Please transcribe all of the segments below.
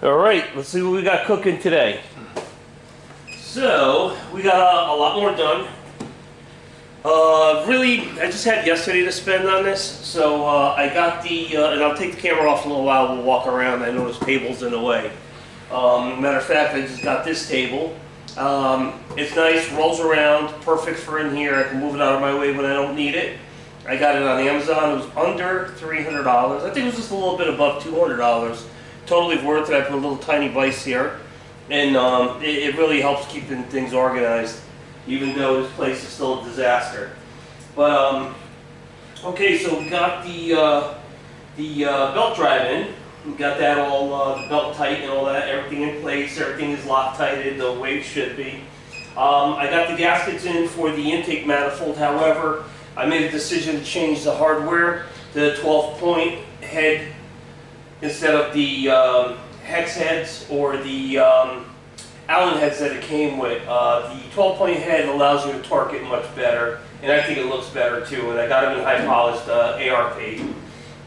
Alright, let's see what we got cooking today. So, we got a lot more done. Really, I just had yesterday to spend on this, so I got the, and I'll take the camera off a little while, we'll walk around. I know there's tables in the way. Matter of fact, I just got this table. It's nice, rolls around, perfect for in here. I can move it out of my way when I don't need it. I got it on Amazon. It was under $300. I think it was just a little bit above $200. Totally worth it. I put a little tiny vise here, and it really helps keeping things organized, even though this place is still a disaster. But okay, so we got the belt drive in. We got that all belt tight and all that, everything in place. Everything is Loctited the way it should be. I got the gaskets in for the intake manifold. However, I made a decision to change the hardware to the 12-point head instead of the hex heads or the Allen heads that it came with. The 12-point head allows you to torque it much better, and I think it looks better too. And I got them in high polished ARP.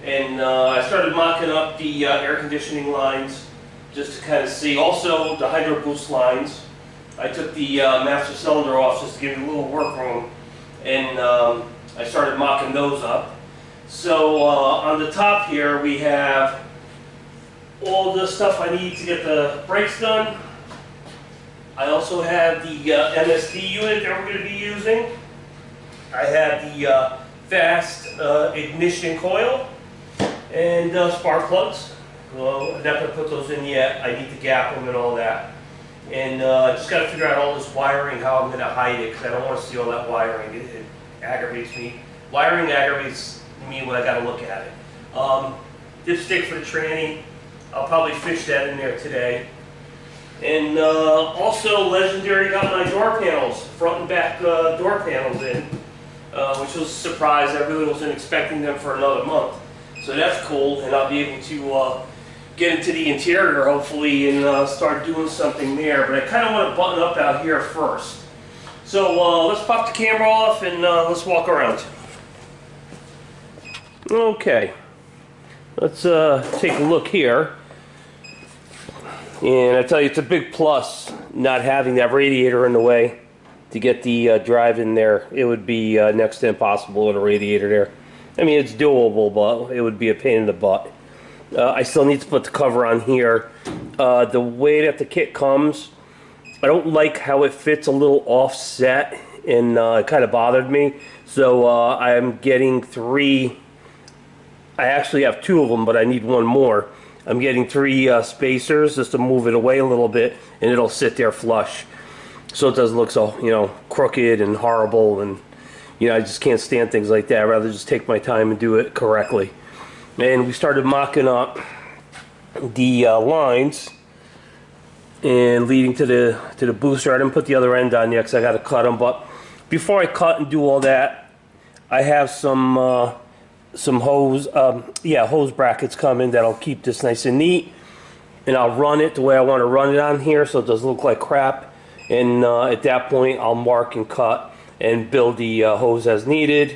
And I started mocking up the air conditioning lines just to kind of see. Also the hydro boost lines. I took the master cylinder off just to give it a little work room, and I started mocking those up. So on the top here we have all the stuff I need to get the brakes done. I also have the MSD unit that we're going to be using. I have the fast ignition coil and spark plugs. Well, I'm not going to put those in yet. I need to gap them and all that. And I just got to figure out all this wiring, how I'm going to hide it, because I don't want to see all that wiring. It aggravates me. Wiring aggravates me when I got to look at it. Dipstick for the tranny. I'll probably fish that in there today. And also, Legendary got my door panels, front and back door panels in, which was a surprise. I really wasn't expecting them for another month. So that's cool, and I'll be able to get into the interior, hopefully, and start doing something there. But I kind of want to button up out here first. So let's pop the camera off and let's walk around. Okay, let's take a look here. And I tell you, it's a big plus not having that radiator in the way to get the drive in there. It would be next to impossible with a radiator there. I mean, it's doable, but it would be a pain in the butt. I still need to put the cover on here. The way that the kit comes, I don't like how it fits a little offset, and it kind of bothered me. So I'm getting 3. I actually have 2 of them, but I need 1 more. I'm getting 3 spacers just to move it away a little bit, and it'll sit there flush, so it doesn't look so, you know, crooked and horrible. And you know, I just can't stand things like that. I'd rather just take my time and do it correctly. And we started mocking up the lines and leading to the booster. I didn't put the other end on yet because I got to cut them. But before I cut and do all that, I have some hose, hose brackets coming that'll keep this nice and neat, and I'll run it the way I want to run it on here, so it doesn't look like crap. And at that point, I'll mark and cut and build the hose as needed.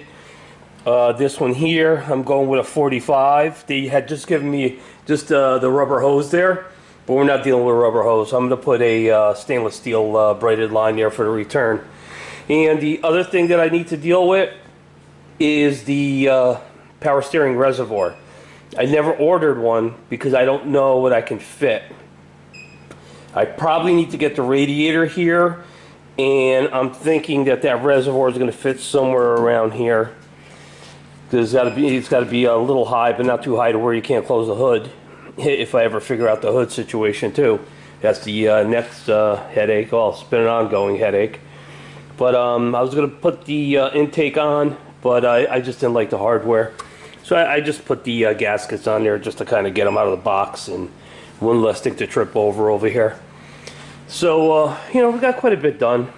This one here, I'm going with a 45. They had just given me just the rubber hose there, but we're not dealing with a rubber hose. So I'm going to put a stainless steel braided line there for the return. And the other thing that I need to deal with is the power steering reservoir. I never ordered one because I don't know what I can fit. I probably need to get the radiator here, and I'm thinking that that reservoir is going to fit somewhere around here. It's got to be a little high, but not too high to where you can't close the hood. If I ever figure out the hood situation too, that's the next headache. Well, it's been an ongoing headache. But I was going to put the intake on, but I just didn't like the hardware. So I just put the gaskets on there just to kind of get them out of the box and one less thing to trip over here. So, you know, we got quite a bit done.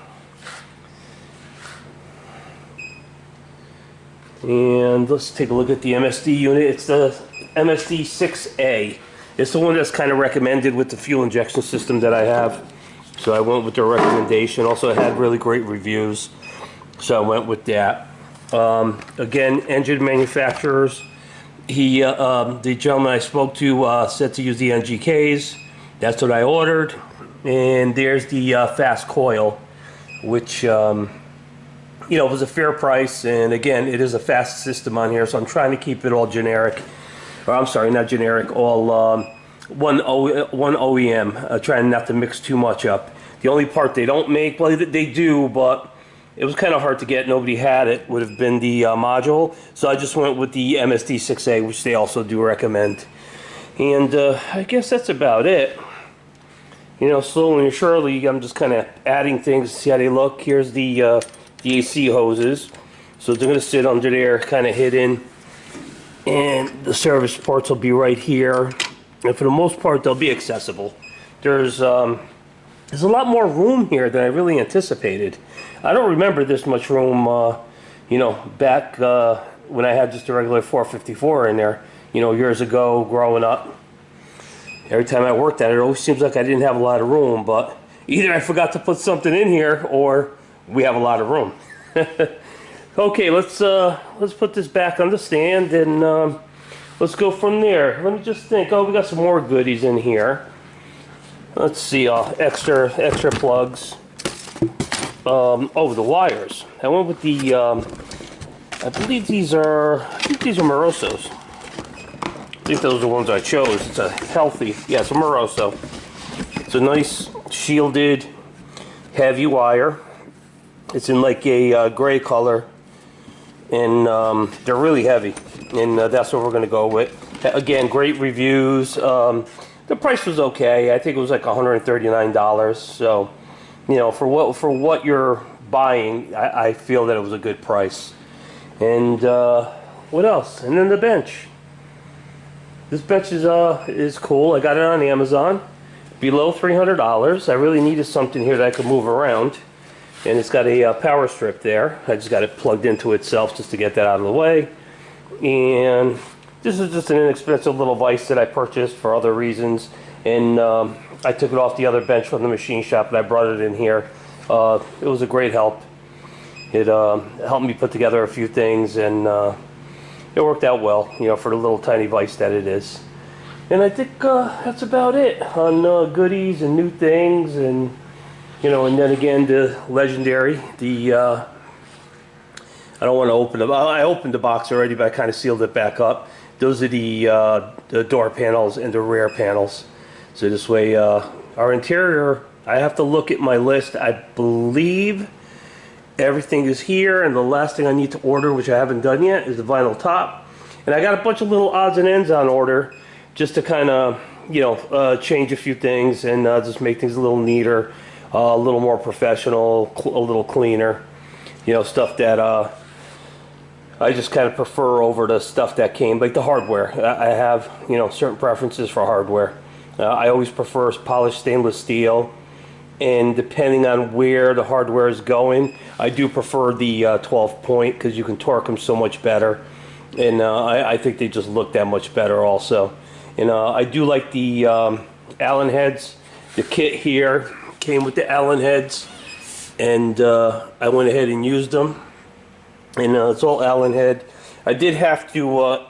And let's take a look at the MSD unit. It's the MSD 6A. It's the one that's kind of recommended with the fuel injection system that I have. So I went with their recommendation. Also, it had really great reviews, so I went with that. Again, engine manufacturers. The gentleman I spoke to said to use the NGKs. That's what I ordered. And there's the fast coil, which you know, was a fair price. And again, it is a fast system on here, so I'm trying to keep it all generic. Or I'm sorry, not generic, all one OEM, trying not to mix too much up. The only part they don't make, well, they do, but it was kind of hard to get. Nobody had it. Would have been the module. So I just went with the MSD6A, which they also do recommend. And I guess that's about it. You know, slowly and surely, I'm just kind of adding things to see how they look. Here's the AC hoses. So they're going to sit under there, kind of hidden. And the service ports will be right here. And for the most part, they'll be accessible. There's a lot more room here than I really anticipated. I don't remember this much room, you know, back when I had just a regular 454 in there, you know, years ago growing up. Every time I worked at it, it always seems like I didn't have a lot of room, but either I forgot to put something in here or we have a lot of room. Okay, let's put this back on the stand and let's go from there. Let me just think. Oh, we got some more goodies in here. Let's see, extra plugs. Oh, the wires. I went with the, I believe these are Morosos. I think those are the ones I chose. It's a healthy, yeah, it's a Moroso. It's a nice shielded, heavy wire. It's in like a gray color, and they're really heavy, and that's what we're going to go with. Again, great reviews. The price was okay. I think it was like $139. So, you know, for what you're buying, I feel that it was a good price. And what else? And then the bench. This bench is cool. I got it on Amazon. Below $300. I really needed something here that I could move around. And it's got a power strip there. I just got it plugged into itself just to get that out of the way. And this is just an inexpensive little vise that I purchased for other reasons. And I took it off the other bench from the machine shop and I brought it in here. It was a great help. It helped me put together a few things, and it worked out well, you know, for the little tiny vise that it is. And I think that's about it on goodies and new things, and you know, and then again the legendary, the I don't want to open it. I opened the box already, but I kind of sealed it back up. Those are the door panels and the rear panels. So this way, our interior, I have to look at my list. I believe everything is here, and the last thing I need to order, which I haven't done yet, is the vinyl top. And I got a bunch of little odds and ends on order, just to kind of, you know, change a few things and just make things a little neater, a little more professional, a little cleaner. You know, stuff that I just kind of prefer over the stuff that came, like the hardware. I have, you know, certain preferences for hardware. I always prefer polished stainless steel. And depending on where the hardware is going, I do prefer the 12 point, because you can torque them so much better. And I think they just look that much better also. And I do like the Allen heads. The kit here came with the Allen heads, and I went ahead and used them. And it's all Allen head. I did have to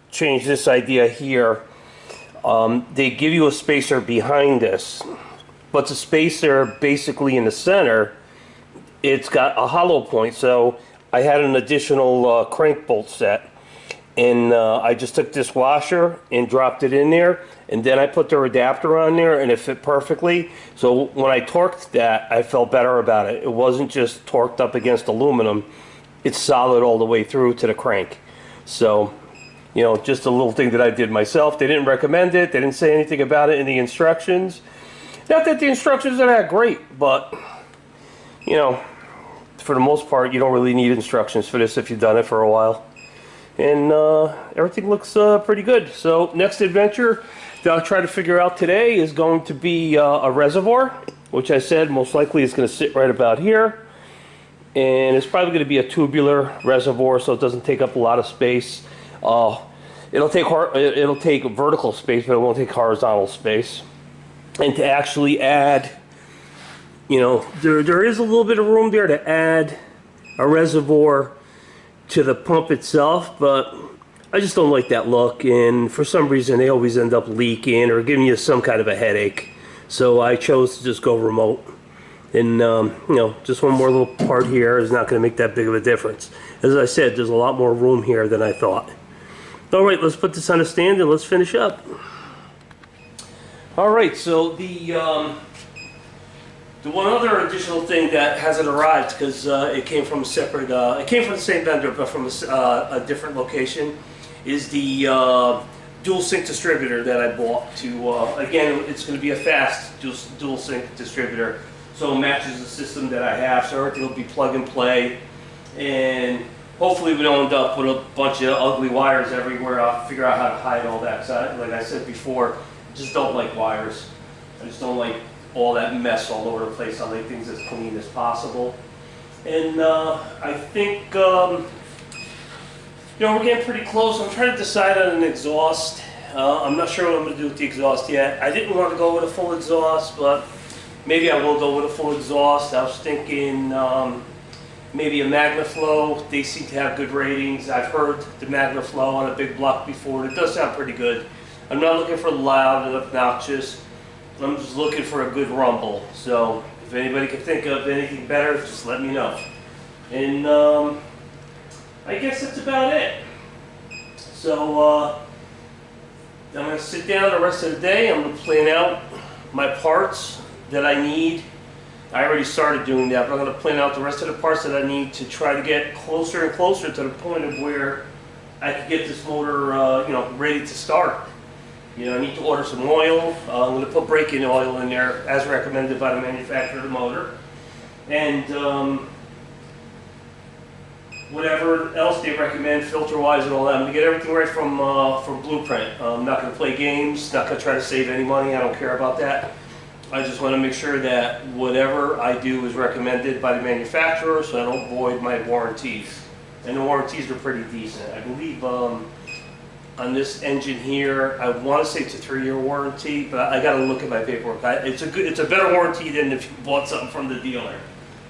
change this idea here. They give you a spacer behind this, but the spacer basically in the center, it's got a hollow point. So I had an additional crank bolt set, and I just took this washer and dropped it in there, and then I put the adapter on there, and it fit perfectly. So when I torqued that, I felt better about it. It wasn't just torqued up against aluminum. It's solid all the way through to the crank. So, you know, just a little thing that I did myself. They didn't recommend it. They didn't say anything about it in the instructions. Not that the instructions are that great, but, you know, for the most part, you don't really need instructions for this if you've done it for a while. And everything looks pretty good. So next adventure that I'll try to figure out today is going to be a reservoir, which I said most likely is going to sit right about here. And it's probably going to be a tubular reservoir, so it doesn't take up a lot of space. It'll take vertical space, but it won't take horizontal space. And to actually add, you know, there is a little bit of room there to add a reservoir to the pump itself, but I just don't like that look, and for some reason they always end up leaking or giving you some kind of a headache. So I chose to just go remote. And you know, just one more little part here is not going to make that big of a difference. As I said, there's a lot more room here than I thought. All right, let's put this on a stand and let's finish up. All right, so the one other additional thing that hasn't arrived, because it came from a separate, it came from the same vendor but from a different location, is the dual sync distributor that I bought. To again, it's going to be a fast dual sync distributor, so it matches the system that I have, so everything will be plug and play, and hopefully we don't end up with a bunch of ugly wires everywhere. I'll figure out how to hide all that. So like I said before, I just don't like wires. I just don't like all that mess all over the place. I like things as clean as possible. And I think, you know, we're getting pretty close. I'm trying to decide on an exhaust. I'm not sure what I'm going to do with the exhaust yet. I didn't want to go with a full exhaust, but maybe I will go with a full exhaust. I was thinking maybe a MagnaFlow. They seem to have good ratings. I've heard the MagnaFlow on a big block before, and it does sound pretty good. I'm not looking for loud and obnoxious. I'm just looking for a good rumble. So if anybody can think of anything better, just let me know. And I guess that's about it. So I'm going to sit down the rest of the day. I'm going to plan out my parts that I need. I already started doing that, but I'm going to plan out the rest of the parts that I need to try to get closer and closer to the point of where I can get this motor, you know, ready to start. You know, I need to order some oil. I'm going to put break-in oil in there as recommended by the manufacturer of the motor. And whatever else they recommend, filter-wise and all that. I'm going to get everything right from Blueprint. I'm not going to play games, not going to try to save any money. I don't care about that. I just want to make sure that whatever I do is recommended by the manufacturer so I don't void my warranties. And the warranties are pretty decent. I believe on this engine here, I want to say it's a 3-year warranty, but I got to look at my paperwork. It's a better warranty than if you bought something from the dealer.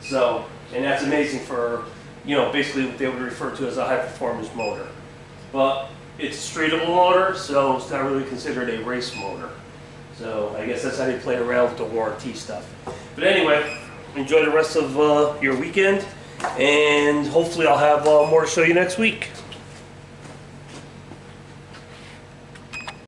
So, and that's amazing for, you know, basically what they would refer to as a high-performance motor. But it's a streetable motor, so it's not really considered a race motor. So I guess that's how they play around with the warranty stuff. But anyway, enjoy the rest of your weekend, and hopefully I'll have more to show you next week.